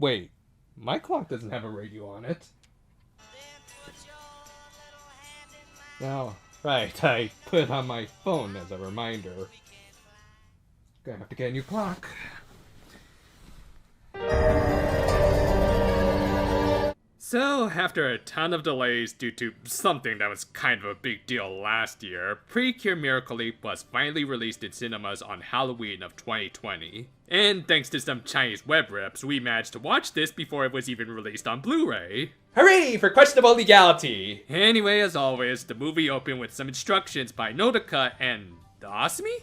Wait, my clock doesn't have a radio on it. No, right, I put it on my phone as a reminder. Gonna have to get a new clock. So, after a ton of delays due to something that was kind of a big deal last year, Precure Miracle Leap was finally released in cinemas on Halloween of 2020. And thanks to some Chinese web rips, we managed to watch this before it was even released on Blu-ray. Hooray for questionable legality! Anyway, as always, the movie opened with some instructions by Nodoka and Asami?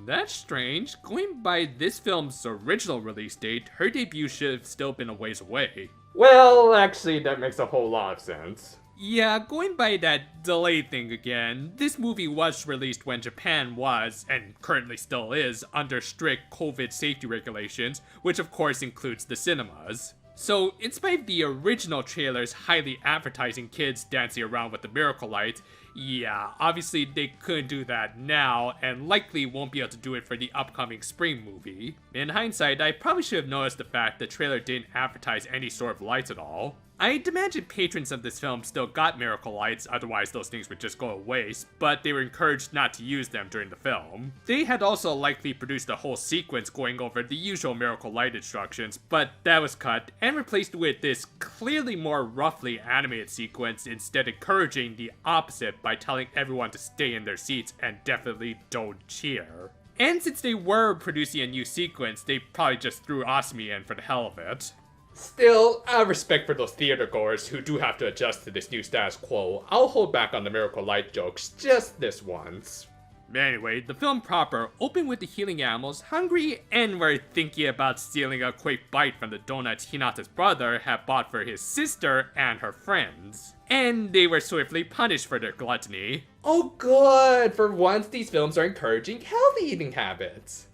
That's strange. Going by this film's original release date, her debut should have still been a ways away. Well, actually, that makes a whole lot of sense. Yeah, going by that delay thing again, this movie was released when Japan was, and currently still is, under strict COVID safety regulations, which of course includes the cinemas. So, in spite of the original trailer's highly advertising kids dancing around with the miracle lights, yeah, obviously they couldn't do that now, and likely won't be able to do it for the upcoming spring movie. In hindsight, I probably should have noticed the fact the trailer didn't advertise any sort of lights at all. I'd imagine patrons of this film still got miracle lights, otherwise those things would just go to waste, but they were encouraged not to use them during the film. They had also likely produced a whole sequence going over the usual miracle light instructions, but that was cut and replaced with this clearly more roughly animated sequence, instead encouraging the opposite by telling everyone to stay in their seats and definitely don't cheer. And since they were producing a new sequence, they probably just threw Asami in for the hell of it. Still, out of respect for those theater goers who do have to adjust to this new status quo, I'll hold back on the Miracle Light jokes just this once. Anyway, the film proper opened with the healing animals hungry and were thinking about stealing a quick bite from the donuts Hinata's brother had bought for his sister and her friends. And they were swiftly punished for their gluttony. Oh good! For once, these films are encouraging healthy eating habits.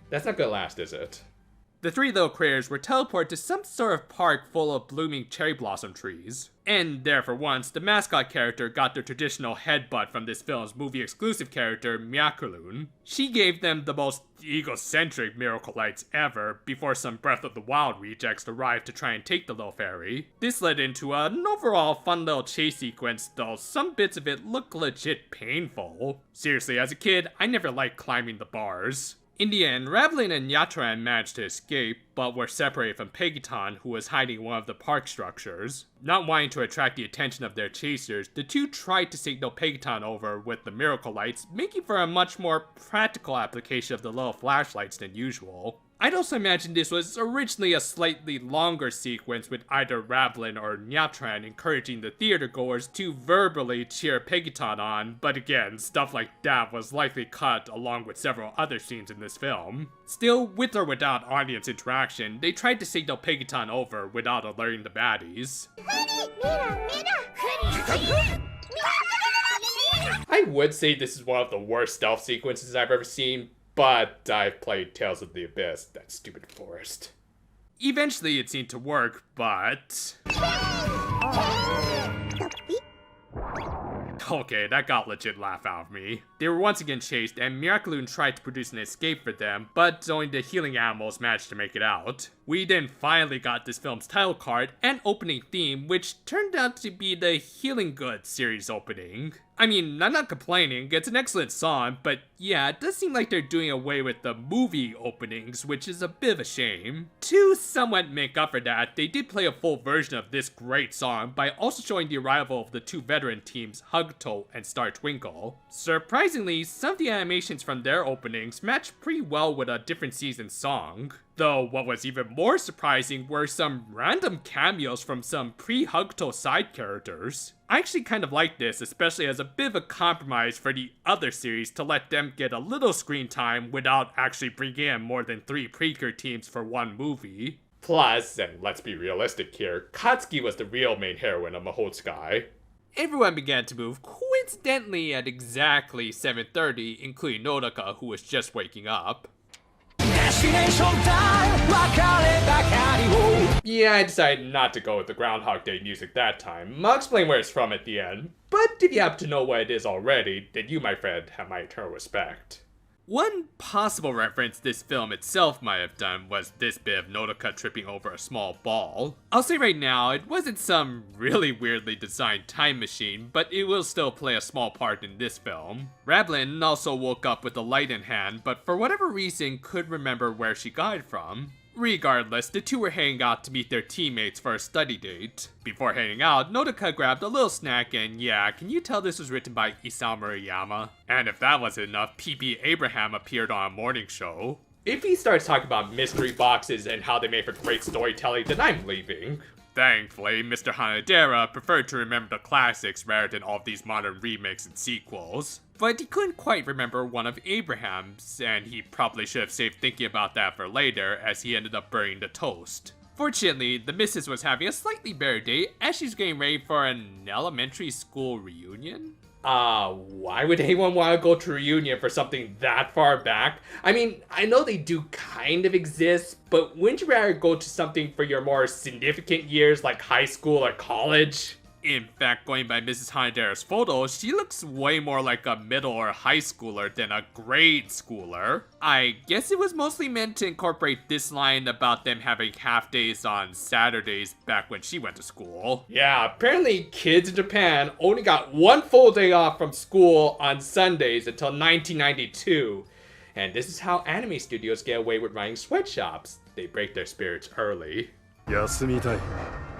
That's not gonna last, is it? The three little critters were teleported to some sort of park full of blooming cherry blossom trees. And there for once, the mascot character got their traditional headbutt from this film's movie-exclusive character, Myakulun. She gave them the most egocentric miracle lights ever, before some Breath of the Wild rejects arrived to try and take the little fairy. This led into an overall fun little chase sequence, though some bits of it look legit painful. Seriously, as a kid, I never liked climbing the bars. In the end, Ravlin and Yatran managed to escape, but were separated from Pegiton, who was hiding in one of the park structures. Not wanting to attract the attention of their chasers, the two tried to signal Pegiton over with the miracle lights, making for a much more practical application of the little flashlights than usual. I'd also imagine this was originally a slightly longer sequence with either Ravlin or Nyatran encouraging the theater goers to verbally cheer Pegiton on, but again, stuff like that was likely cut along with several other scenes in this film. Still, with or without audience interaction, they tried to signal Pegiton over without alerting the baddies. I would say this is one of the worst stealth sequences I've ever seen, but I've played Tales of the Abyss, that stupid forest. Eventually it seemed to work, but... Okay, that got legit laugh out of me. They were once again chased, and Miraculun tried to produce an escape for them, but only the healing animals managed to make it out. We then finally got this film's title card and opening theme, which turned out to be the Healing Goods series opening. I mean, I'm not complaining, it's an excellent song, but yeah, it does seem like they're doing away with the movie openings, which is a bit of a shame. To somewhat make up for that, they did play a full version of this great song by also showing the arrival of the two veteran teams, Hugto and Star Twinkle. Surprisingly, some of the animations from their openings match pretty well with a different season song. Though what was even more surprising were some random cameos from some pre-Hugto side characters. I actually kind of like this, especially as a bit of a compromise for the other series to let them get a little screen time without actually bringing in more than 3 Precure teams for one movie. Plus, and let's be realistic here, Katsuki was the real main heroine of Mahotsukai. Everyone began to move coincidentally at exactly 7:30, including Nodoka, who was just waking up. Yeah, I decided not to go with the Groundhog Day music that time. I'll explain where it's from at the end. But if you happen to know what it is already, then you, my friend, have my eternal respect. One possible reference this film itself might have done was this bit of Nodoka tripping over a small ball. I'll say right now, it wasn't some really weirdly designed time machine, but it will still play a small part in this film. Rablin also woke up with a light in hand, but for whatever reason could remember where she got it from. Regardless, the two were heading out to meet their teammates for a study date. Before heading out, Nodoka grabbed a little snack and yeah, can you tell this was written by Isao Murayama? And if that wasn't enough, P.B. Abraham appeared on a morning show. If he starts talking about mystery boxes and how they make for great storytelling, then I'm leaving. Thankfully, Mr. Hanadera preferred to remember the classics rather than all of these modern remakes and sequels. But he couldn't quite remember one of Abraham's, and he probably should have saved thinking about that for later as he ended up burning the toast. Fortunately, the missus was having a slightly better day as she's getting ready for an elementary school reunion. Why would anyone want to go to a reunion for something that far back? I mean, I know they do kind of exist, but wouldn't you rather go to something for your more significant years like high school or college? In fact, going by Mrs. Hanadera's photo, she looks way more like a middle or high schooler than a grade schooler. I guess it was mostly meant to incorporate this line about them having half days on Saturdays back when she went to school. Yeah, apparently kids in Japan only got one full day off from school on Sundays until 1992. And this is how anime studios get away with running sweatshops. They break their spirits early. 休みたい。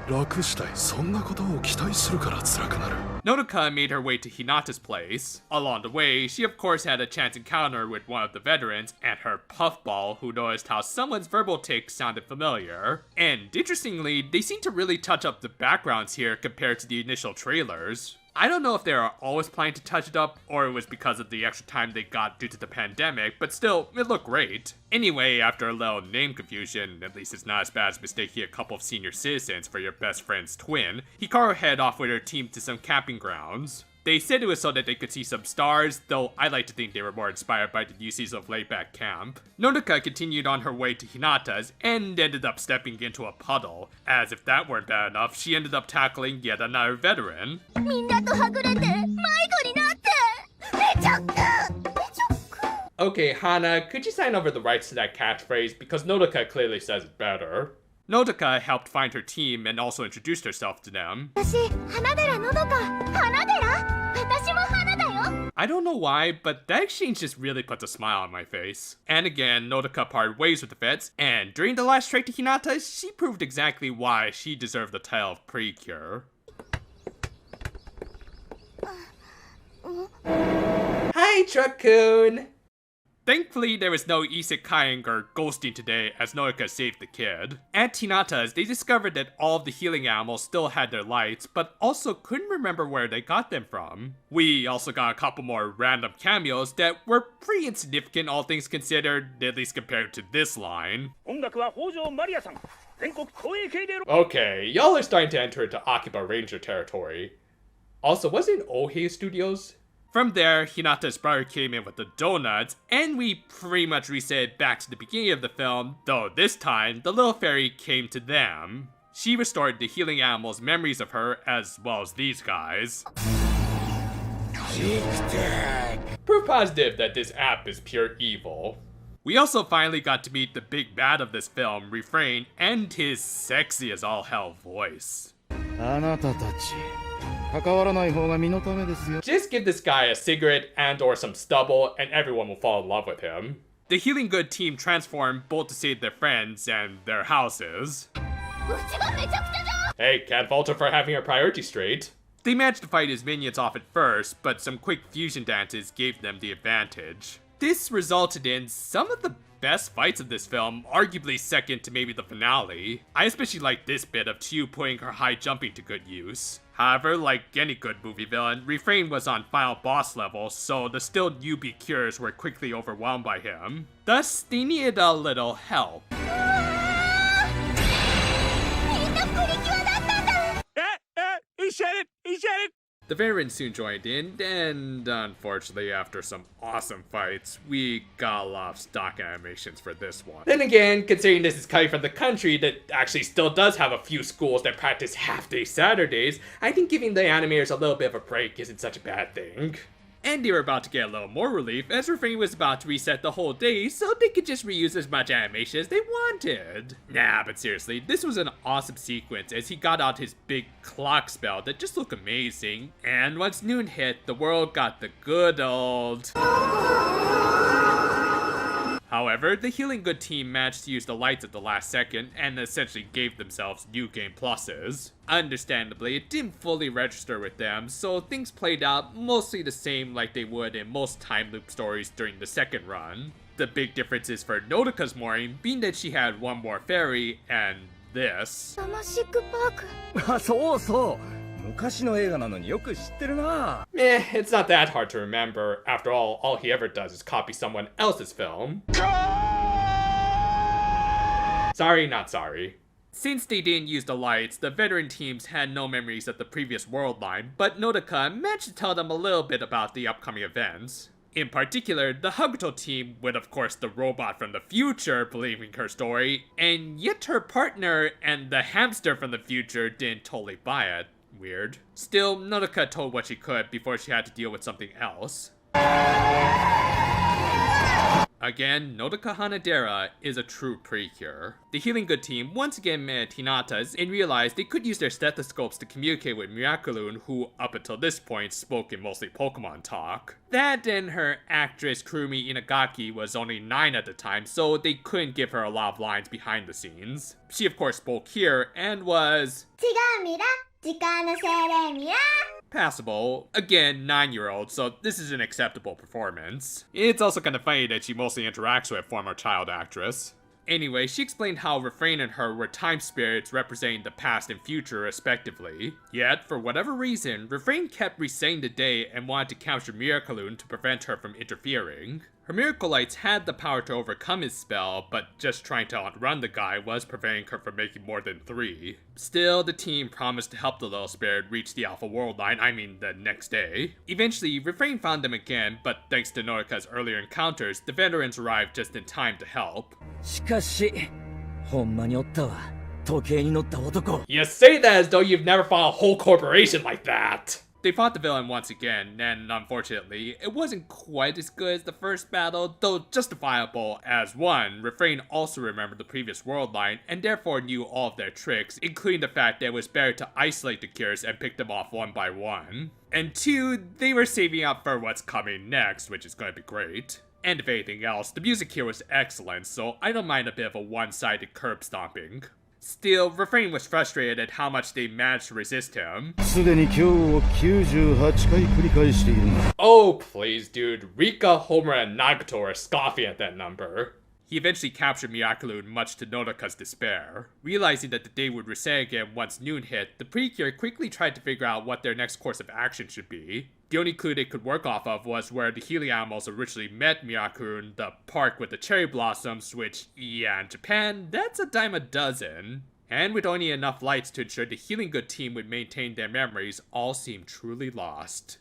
楽したい。そんなことを期待するから辛くなる。 Nodoka made her way to Hinata's place. Along the way, she of course had a chance encounter with one of the veterans and her puffball who noticed how someone's verbal tics sounded familiar. And interestingly, they seem to really touch up the backgrounds here compared to the initial trailers. I don't know if they were always planning to touch it up, or it was because of the extra time they got due to the pandemic, but still, it looked great. Anyway, after a little name confusion, at least it's not as bad as mistaking a couple of senior citizens for your best friend's twin, Hikaru headed off with her team to some camping grounds. They said it was so that they could see some stars, though I like to think they were more inspired by the uses of laid-back camp. Nodoka continued on her way to Hinata's and ended up stepping into a puddle. As if that weren't bad enough, she ended up tackling yet another veteran. Okay, Hana, could you sign over the rights to that catchphrase? Because Nodoka clearly says it better. Nodoka helped find her team and also introduced herself to them. I don't know why, but that exchange just really puts a smile on my face. And again, Nodoka parted ways with the vets, and during the last trek to Hinata, she proved exactly why she deserved the title of Precure. Hi, Truck-kun! Thankfully, there was no isekaiing or ghosting today as Nodoka saved the kid. At Hinata's, they discovered that all of the healing animals still had their lights, but also couldn't remember where they got them from. We also got a couple more random cameos that were pretty insignificant all things considered, at least compared to this line. Okay, y'all are starting to enter into Akiba Ranger territory. Also, was it Ohei Studios? From there, Hinata's brother came in with the donuts, and we pretty much reset it back to the beginning of the film, though this time, the little fairy came to them. She restored the healing animals' memories of her, as well as these guys. Proof positive that this app is pure evil. We also finally got to meet the big bad of this film, Refrain, and his sexy as all hell voice. Just give this guy a cigarette and or some stubble and everyone will fall in love with him. The Healing Good team transformed both to save their friends and their houses. Hey, can't fault her for having her priorities straight. They managed to fight his minions off at first, but some quick fusion dances gave them the advantage. This resulted in some of the best fights of this film, arguably second to maybe the finale. I especially like this bit of Chiu putting her high jumping to good use. However, like any good movie villain, Refrain was on final boss level, so the still newbie cures were quickly overwhelmed by him. Thus, they needed a little help. He said it! He said it! The veterans soon joined in, and unfortunately, after some awesome fights, we got a lot of stock animations for this one. Then again, considering this is coming from the country that actually still does have a few schools that practice half-day Saturdays, I think giving the animators a little bit of a break isn't such a bad thing. And they were about to get a little more relief as Refrain was about to reset the whole day so they could just reuse as much animation as they wanted. Nah, but seriously, this was an awesome sequence as he got out his big clock spell that just looked amazing. And once noon hit, the world got the good old... However, the Healing Good team managed to use the lights at the last second and essentially gave themselves new game pluses. Understandably, it didn't fully register with them, so things played out mostly the same like they would in most time loop stories during the second run. The big difference is for Nodoka's morning being that she had one more fairy and this. あ、そうそう。昔の映画なのによく知ってるな。 It's not that hard to remember. After all he ever does is copy someone else's film. Sorry, not sorry. Since they didn't use the lights, the veteran teams had no memories of the previous world line, but Nodoka managed to tell them a little bit about the upcoming events. In particular, the Hakuto team, with of course the robot from the future believing her story, and yet her partner and the hamster from the future didn't totally buy it. Weird. Still, Nodoka told what she could before she had to deal with something else. Again, Nodoka Hanadera is a true Precure. The Healing Good team once again met Hinata's and realized they could use their stethoscopes to communicate with Miraculun, who up until this point spoke in mostly Pokemon talk. That and her actress Kurumi Inagaki was only 9 at the time, so they couldn't give her a lot of lines behind the scenes. She of course spoke here and was... passable. Again, 9-year-old, so this is an acceptable performance. It's also kind of funny that she mostly interacts with former child actress. Anyway, she explained how Refrain and her were time spirits representing the past and future respectively. Yet, for whatever reason, Refrain kept resetting the day and wanted to capture Miraculun to prevent her from interfering. Her Miracle Lights had the power to overcome his spell, but just trying to outrun the guy was preventing her from making more than 3. Still, the team promised to help the little spirit reach the Alpha World line, the next day. Eventually, Refrain found them again, but thanks to Nodoka's earlier encounters, the veterans arrived just in time to help. しかし、ほんまにおったわ。時計に乗った男。 You say that as though you've never fought a whole corporation like that. They fought the villain once again, and unfortunately, it wasn't quite as good as the first battle, though justifiable as 1, Refrain also remembered the previous world line, and therefore knew all of their tricks, including the fact that it was better to isolate the cures and pick them off one by one. And 2, they were saving up for what's coming next, which is going to be great. And if anything else, the music here was excellent, so I don't mind a bit of a one-sided curb stomping. Still, Refrain was frustrated at how much they managed to resist him. すでに今日を98回繰り返しているんだ。 Oh, please, dude. Rika, Homer, and Nagato are scoffing at that number. He eventually captured Miraculun, much to Nodoka's despair. Realizing that the day would reset again once noon hit, the Precure quickly tried to figure out what their next course of action should be. The only clue they could work off of was where the healing animals originally met Miraculun, the park with the cherry blossoms, which, yeah, in Japan, that's a dime a dozen. And with only enough lights to ensure the Healing Good team would maintain their memories, all seemed truly lost.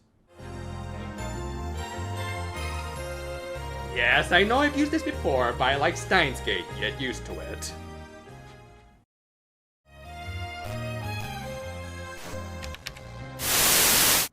Yes, I know I've used this before, but I like Steins Gate, get used to it.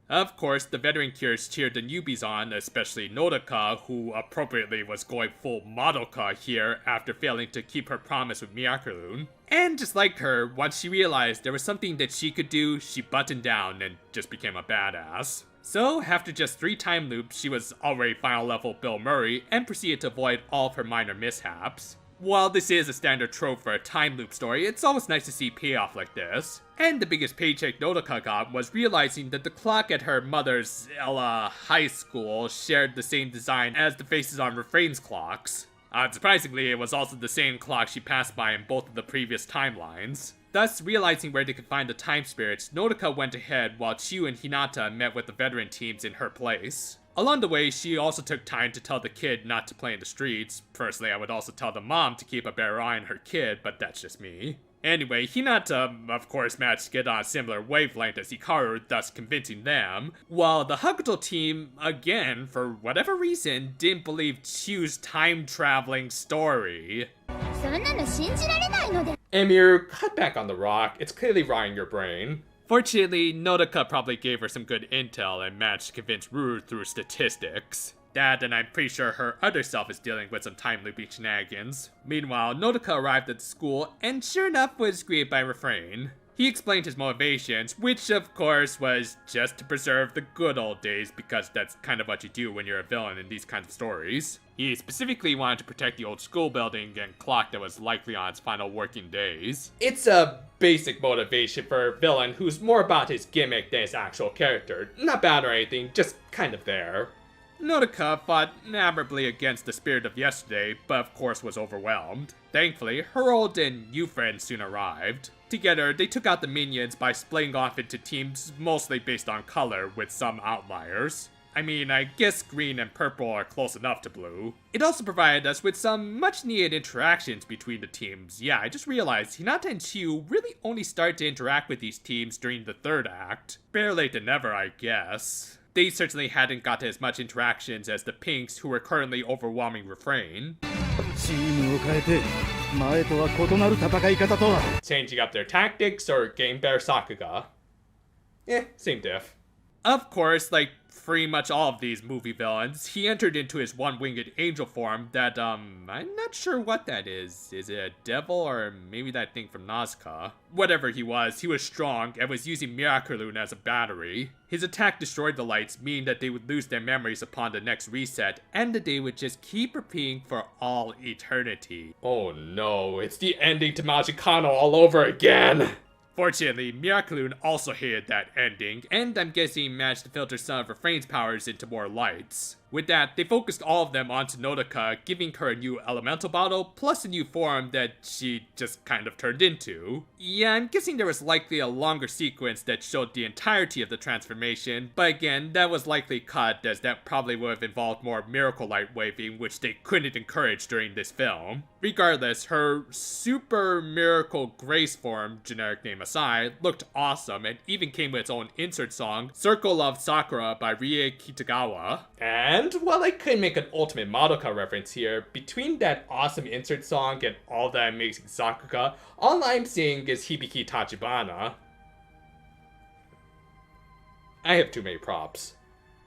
Of course, the veteran cures cheered the newbies on, especially Nodoka, who appropriately was going full Madoka here after failing to keep her promise with Miraculun. And just like her, once she realized there was something that she could do, she buttoned down and just became a badass. So, after just 3 time loops, she was already final level Bill Murray and proceeded to avoid all of her minor mishaps. While this is a standard trope for a time loop story, it's always nice to see payoff like this. And the biggest paycheck Nodoka got was realizing that the clock at her mother's high school shared the same design as the faces on Refrain's clocks. Unsurprisingly, it was also the same clock she passed by in both of the previous timelines. Thus, realizing where they could find the time spirits, Nodoka went ahead while Chiyu and Hinata met with the veteran teams in her place. Along the way, she also took time to tell the kid not to play in the streets. Personally, I would also tell the mom to keep a better eye on her kid, but that's just me. Anyway, Hinata, of course, managed to get on a similar wavelength as Hikaru, thus convincing them, while the Hakuto team, again, for whatever reason, didn't believe Chiyu's time-traveling story. Emir, cut back on the rock. It's clearly rotting your brain. Fortunately, Nodoka probably gave her some good intel and managed to convince Ruru through statistics. That, and I'm pretty sure her other self is dealing with some time looping shenanigans. Meanwhile, Nodoka arrived at the school and sure enough was greeted by Refrain. He explained his motivations, which of course was just to preserve the good old days because that's kind of what you do when you're a villain in these kinds of stories. He specifically wanted to protect the old school building and clock that was likely on its final working days. It's a basic motivation for a villain who's more about his gimmick than his actual character. Not bad or anything, just kind of there. Nodoka fought admirably against the spirit of yesterday, but of course was overwhelmed. Thankfully, her old and new friends soon arrived. Together, they took out the minions by splitting off into teams mostly based on color, with some outliers. I mean, I guess green and purple are close enough to blue. It also provided us with some much needed interactions between the teams. Yeah, I just realized Hinata and Chiu really only started to interact with these teams during the third act. Better late than never, I guess. They certainly hadn't gotten as much interactions as the Pinks, who were currently overwhelming Refrain. Changing up their tactics or getting better Sakuga? Same diff. Of course, like pretty much all of these movie villains, he entered into his one-winged angel form that, I'm not sure what that is. Is it a devil or maybe that thing from Nazca? Whatever he was strong and was using Miraculum as a battery. His attack destroyed the lights, meaning that they would lose their memories upon the next reset, and that they would just keep repeating for all eternity. Oh no, it's the ending to Magicano all over again! Fortunately, Miraculum also hated that ending, and I'm guessing managed to filter some of Refrain's powers into more lights. With that, they focused all of them onto Nodoka, giving her a new elemental bottle, plus a new form that she just kind of turned into. Yeah, I'm guessing there was likely a longer sequence that showed the entirety of the transformation, but again, that was likely cut as that probably would have involved more miracle light waving, which they couldn't encourage during this film. Regardless, her super miracle grace form, generic name aside, looked awesome and even came with its own insert song, Circle of Sakura by Rie Kitagawa. And while I could make an Ultimate Madoka reference here, between that awesome insert song and all that amazing Sakuga, all I'm seeing is Hibiki Tachibana. I have too many props.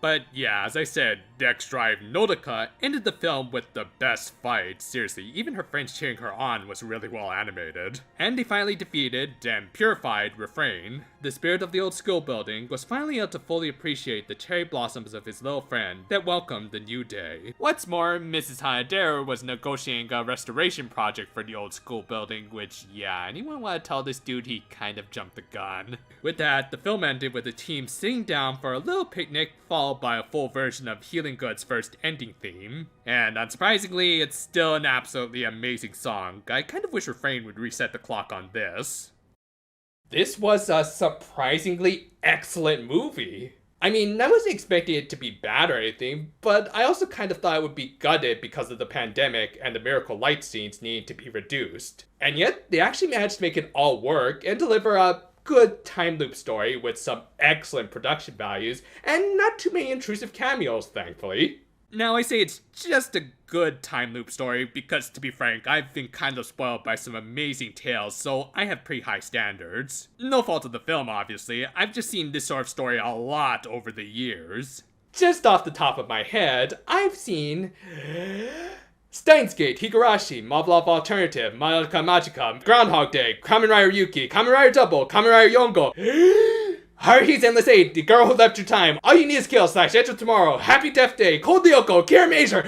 But yeah, as I said, Dex Drive Nodoka ended the film with the best fight. Seriously, even her friends cheering her on was really well animated. And they finally defeated and purified Refrain. The spirit of the old school building was finally able to fully appreciate the cherry blossoms of his little friend that welcomed the new day. What's more, Mrs. Hanadera was negotiating a restoration project for the old school building, which, yeah, anyone want to tell this dude he kind of jumped the gun? With that, the film ended with the team sitting down for a little picnic, followed by a full version of Healing Good's first ending theme. And unsurprisingly, it's still an absolutely amazing song. I kind of wish Refrain would reset the clock on this. This was a surprisingly excellent movie. I mean, I wasn't expecting it to be bad or anything, but I also kind of thought it would be gutted because of the pandemic and the miracle light scenes needing to be reduced. And yet, they actually managed to make it all work and deliver a good time loop story with some excellent production values and not too many intrusive cameos, thankfully. Now, I say it's just a good time loop story because, to be frank, I've been kind of spoiled by some amazing tales, so I have pretty high standards. No fault of the film, obviously. I've just seen this sort of story a lot over the years. Just off the top of my head, I've seen Steins Gate, Higurashi, Mob Love Alternative, Madoka Magica, Groundhog Day, Kamen Rider Yuki, Kamen Rider Double, Kamen Rider Yongo, Haruhi's Endless Aid, The Girl Who Left Her Time, All You Need Is Kill / Enter Tomorrow, Happy Death Day, Cold Lyoko, Kira Major.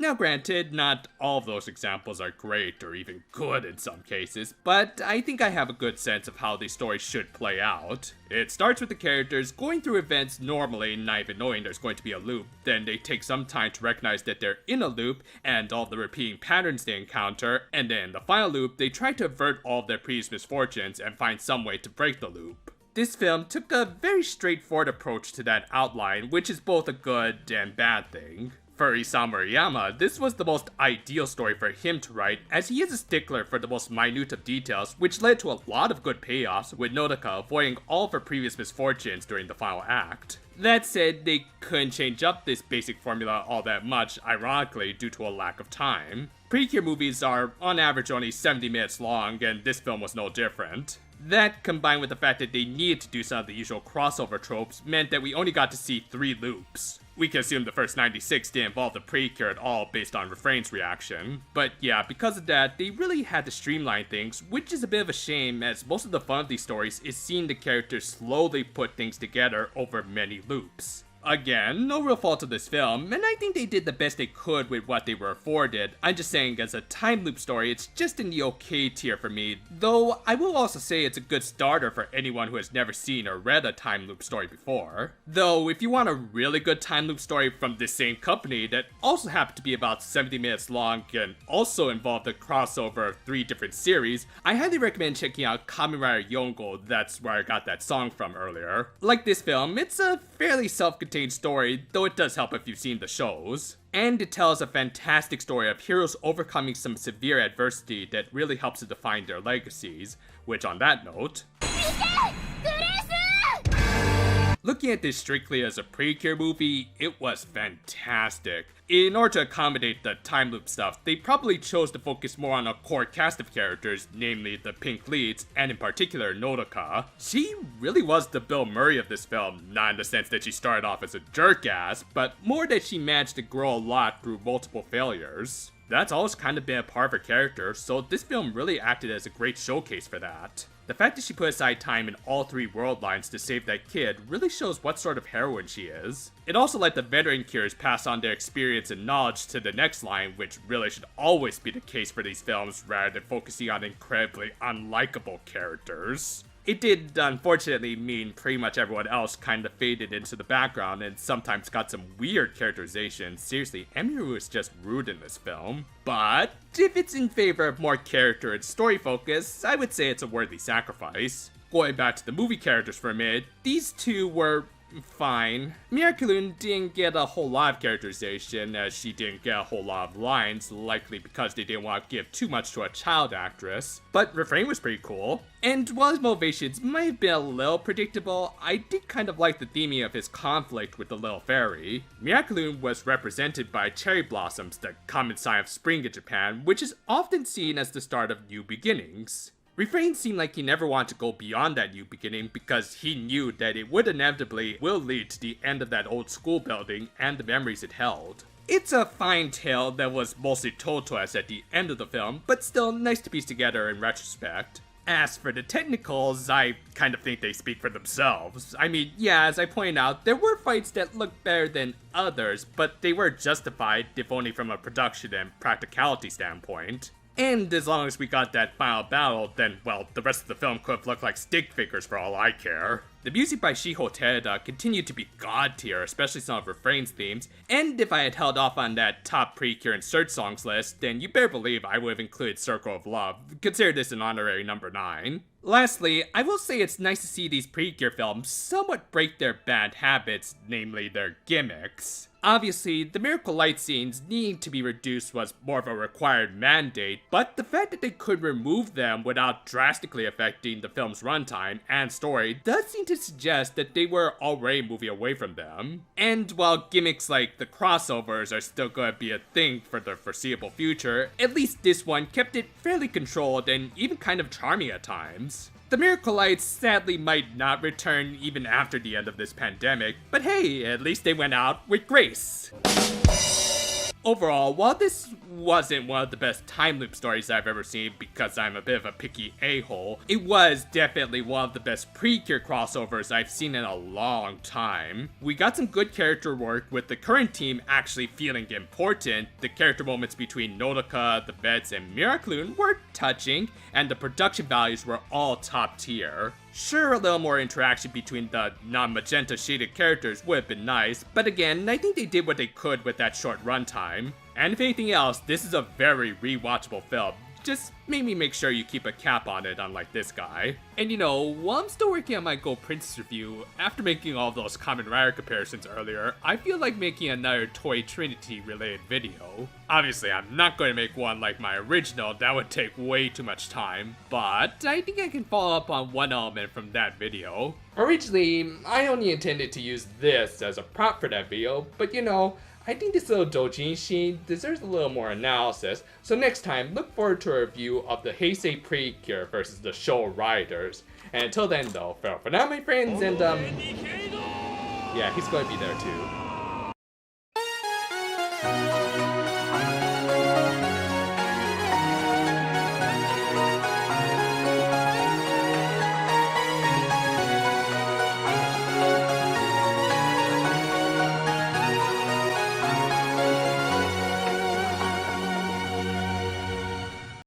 Now granted, not all of those examples are great or even good in some cases, but I think I have a good sense of how these stories should play out. It starts with the characters going through events normally not even knowing there's going to be a loop, then they take some time to recognize that they're in a loop and all the repeating patterns they encounter, and then in the final loop they try to avert all of their previous misfortunes and find some way to break the loop. This film took a very straightforward approach to that outline, which is both a good and bad thing. For Isamu Murayama, this was the most ideal story for him to write, as he is a stickler for the most minute of details, which led to a lot of good payoffs, with Nodoka avoiding all of her previous misfortunes during the final act. That said, they couldn't change up this basic formula all that much, ironically, due to a lack of time. Precure movies are, on average, only 70 minutes long, and this film was no different. That, combined with the fact that they needed to do some of the usual crossover tropes, meant that we only got to see 3 loops. We can assume the first 96 didn't involve the Precure at all based on Refrain's reaction. But yeah, because of that, they really had to streamline things, which is a bit of a shame as most of the fun of these stories is seeing the characters slowly put things together over many loops. Again, no real fault of this film, and I think they did the best they could with what they were afforded. I'm just saying, as a time loop story, it's just in the okay tier for me, though I will also say it's a good starter for anyone who has never seen or read a time loop story before. Though, if you want a really good time loop story from this same company that also happened to be about 70 minutes long and also involved a crossover of 3 different series, I highly recommend checking out Kamen Rider Yongo. That's where I got that song from earlier. Like this film, it's a fairly self-contained story, though it does help if you've seen the shows. And it tells a fantastic story of heroes overcoming some severe adversity that really helps to define their legacies, which on that note... Looking at this strictly as a Precure movie, it was fantastic. In order to accommodate the time loop stuff, they probably chose to focus more on a core cast of characters, namely the pink leads, and in particular Nodoka. She really was the Bill Murray of this film, not in the sense that she started off as a jerk-ass, but more that she managed to grow a lot through multiple failures. That's always kind of been a part of her character, so this film really acted as a great showcase for that. The fact that she put aside time in all 3 world lines to save that kid really shows what sort of heroine she is. It also let the veteran Cures pass on their experience and knowledge to the next line, which really should always be the case for these films rather than focusing on incredibly unlikable characters. It did, unfortunately, mean pretty much everyone else kind of faded into the background and sometimes got some weird characterization. Seriously, Emiru is just rude in this film. But if it's in favor of more character and story focus, I would say it's a worthy sacrifice. Going back to the movie characters for a minute, these 2 were fine. Miraculous didn't get a whole lot of characterization, as she didn't get a whole lot of lines, likely because they didn't want to give too much to a child actress. But Refrain was pretty cool. And while his motivations might have been a little predictable, I did kind of like the theming of his conflict with the little fairy. Miraculous was represented by cherry blossoms, the common sign of spring in Japan, which is often seen as the start of new beginnings. Refrain seemed like he never wanted to go beyond that new beginning because he knew that it would inevitably will lead to the end of that old school building and the memories it held. It's a fine tale that was mostly told to us at the end of the film, but still nice to piece together in retrospect. As for the technicals, I kind of think they speak for themselves. I mean, yeah, as I pointed out, there were fights that looked better than others, but they were justified, if only from a production and practicality standpoint. And as long as we got that final battle, then, well, the rest of the film could have looked like stick figures for all I care. The music by Shiho Terada continued to be god tier, especially some of Refrain's themes, and if I had held off on that top Precure and Search songs list, then you better believe I would have included Circle of Love. Consider this an honorary number 9. Lastly, I will say it's nice to see these Precure films somewhat break their bad habits, namely their gimmicks. Obviously, the Miracle Light scenes needing to be reduced was more of a required mandate, but the fact that they could remove them without drastically affecting the film's runtime and story does seem to suggest that they were already moving away from them. And while gimmicks like the crossovers are still going to be a thing for the foreseeable future, at least this one kept it fairly controlled and even kind of charming at times. The Miracle Lights sadly might not return even after the end of this pandemic, but hey, at least they went out with grace. Overall, while this wasn't one of the best time loop stories I've ever seen because I'm a bit of a picky a-hole, it was definitely one of the best Precure crossovers I've seen in a long time. We got some good character work with the current team actually feeling important. The character moments between Nodoka, the vets, and Miraculous were touching, and the production values were all top tier. Sure, a little more interaction between the non-magenta shaded characters would have been nice, but again, I think they did what they could with that short runtime. And if anything else, this is a very rewatchable film. Just maybe make sure you keep a cap on it, unlike this guy. And you know, while I'm still working on my Go Princess review, after making all those Kamen Rider comparisons earlier, I feel like making another Toy Trinity related video. Obviously, I'm not going to make one like my original, that would take way too much time, but I think I can follow up on one element from that video. Originally, I only intended to use this as a prop for that video, but you know, I think this little doujinshi deserves a little more analysis, so next time look forward to a review of the Heisei Precure versus the Show Riders. And until then though, farewell for now my friends, and yeah, he's going to be there too.